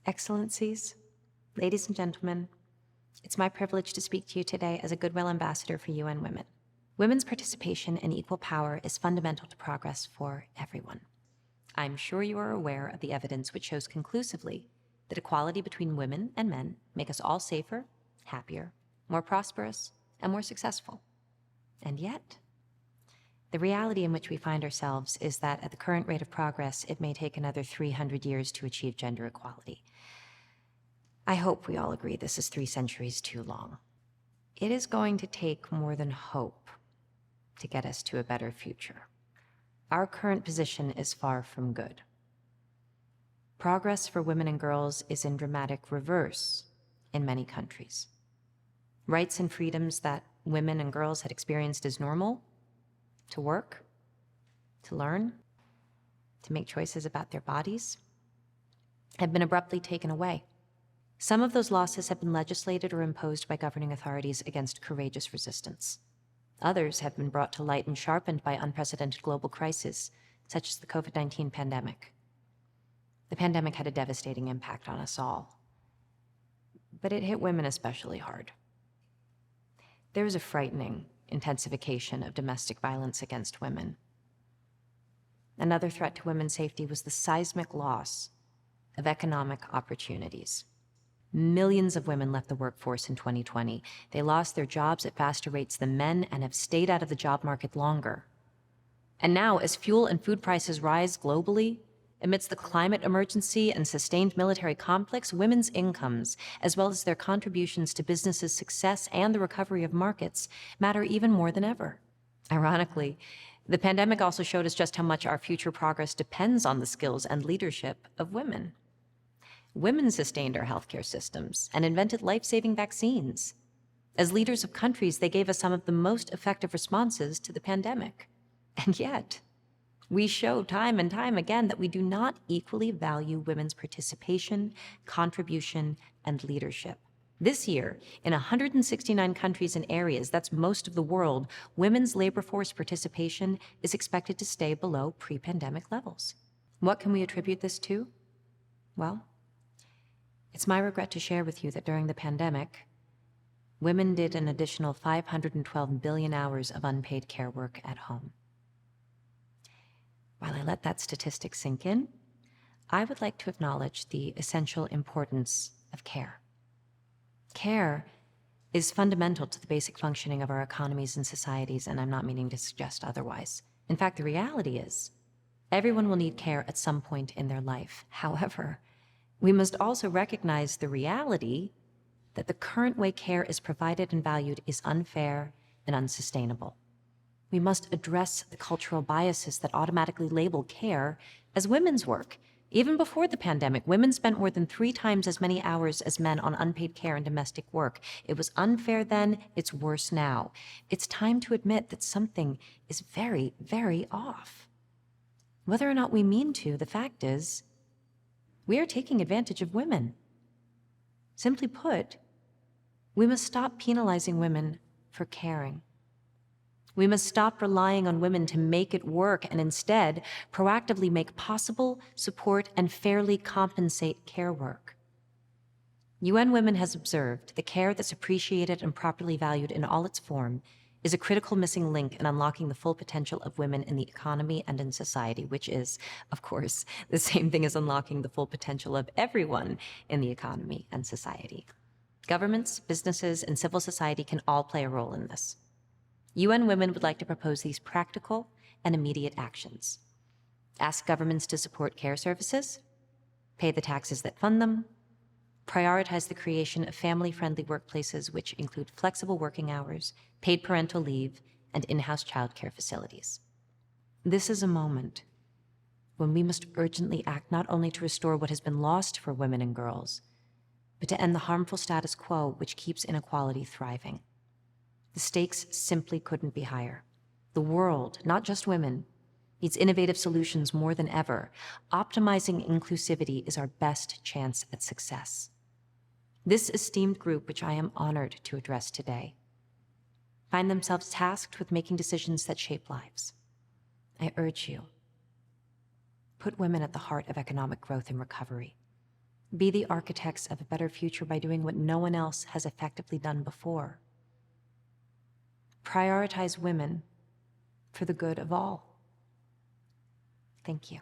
Excellencies, ladies and gentlemen, it's my privilege to speak to you today as a Goodwill ambassador for UN Women. Women's participation and equal power is fundamental to progress for everyone. I'm sure you are aware of the evidence which shows conclusively that equality between women and men make us all safer, happier, more prosperous, and more successful. And yet, the reality in which we find ourselves is that at the current rate of progress, it may take another 300 years to achieve gender equality. I hope we all agree this is 3 centuries too long. It is going to take more than hope to get us to a better future. Our current position is far from good. Progress for women and girls is in dramatic reverse in many countries. Rights and freedoms that women and girls had experienced as normal, to work, to learn, to make choices about their bodies, have been abruptly taken away. Some of those losses have been legislated or imposed by governing authorities against courageous resistance. Others have been brought to light and sharpened by unprecedented global crises, such as the COVID-19 pandemic. The pandemic had a devastating impact on us all, but it hit women especially hard. There was a frightening intensification of domestic violence against women. Another threat to women's safety was the seismic loss of economic opportunities. Millions of women left the workforce in 2020. They lost their jobs at faster rates than men and have stayed out of the job market longer. And now, as fuel and food prices rise globally, amidst the climate emergency and sustained military conflicts, women's incomes, as well as their contributions to businesses' success and the recovery of markets, matter even more than ever. Ironically, the pandemic also showed us just how much our future progress depends on the skills and leadership of women. Women sustained our healthcare systems and invented life-saving vaccines. As leaders of countries, they gave us some of the most effective responses to the pandemic. And yet, we show time and time again that we do not equally value women's participation, contribution, and leadership. This year, in 169 countries and areas, that's most of the world, women's labor force participation is expected to stay below pre-pandemic levels. What can we attribute this to? Well, it's my regret to share with you that during the pandemic, women did an additional 512 billion hours of unpaid care work at home. While I let that statistic sink in, I would like to acknowledge the essential importance of care. Care is fundamental to the basic functioning of our economies and societies, and I'm not meaning to suggest otherwise. In fact, the reality is, everyone will need care at some point in their life. However, we must also recognize the reality that the current way care is provided and valued is unfair and unsustainable. We must address the cultural biases that automatically label care as women's work. Even before the pandemic, women spent more than 3 times as many hours as men on unpaid care and domestic work. It was unfair then, it's worse now. It's time to admit that something is very, very off. Whether or not we mean to, the fact is, we are taking advantage of women. Simply put, we must stop penalizing women for caring. We must stop relying on women to make it work and instead proactively make possible, support, and fairly compensate care work. UN Women has observed that care that's appreciated and properly valued in all its form is a critical missing link in unlocking the full potential of women in the economy and in society, which is, of course, the same thing as unlocking the full potential of everyone in the economy and society. Governments, businesses, and civil society can all play a role in this. UN Women would like to propose these practical and immediate actions. Ask governments to support care services, pay the taxes that fund them, prioritize the creation of family-friendly workplaces which include flexible working hours, paid parental leave, and in-house childcare facilities. This is a moment when we must urgently act not only to restore what has been lost for women and girls, but to end the harmful status quo which keeps inequality thriving. The stakes simply couldn't be higher. The world, not just women, needs innovative solutions more than ever. Optimizing inclusivity is our best chance at success. This esteemed group, which I am honored to address today, find themselves tasked with making decisions that shape lives. I urge you, put women at the heart of economic growth and recovery. Be the architects of a better future by doing what no one else has effectively done before. Prioritize women for the good of all. Thank you.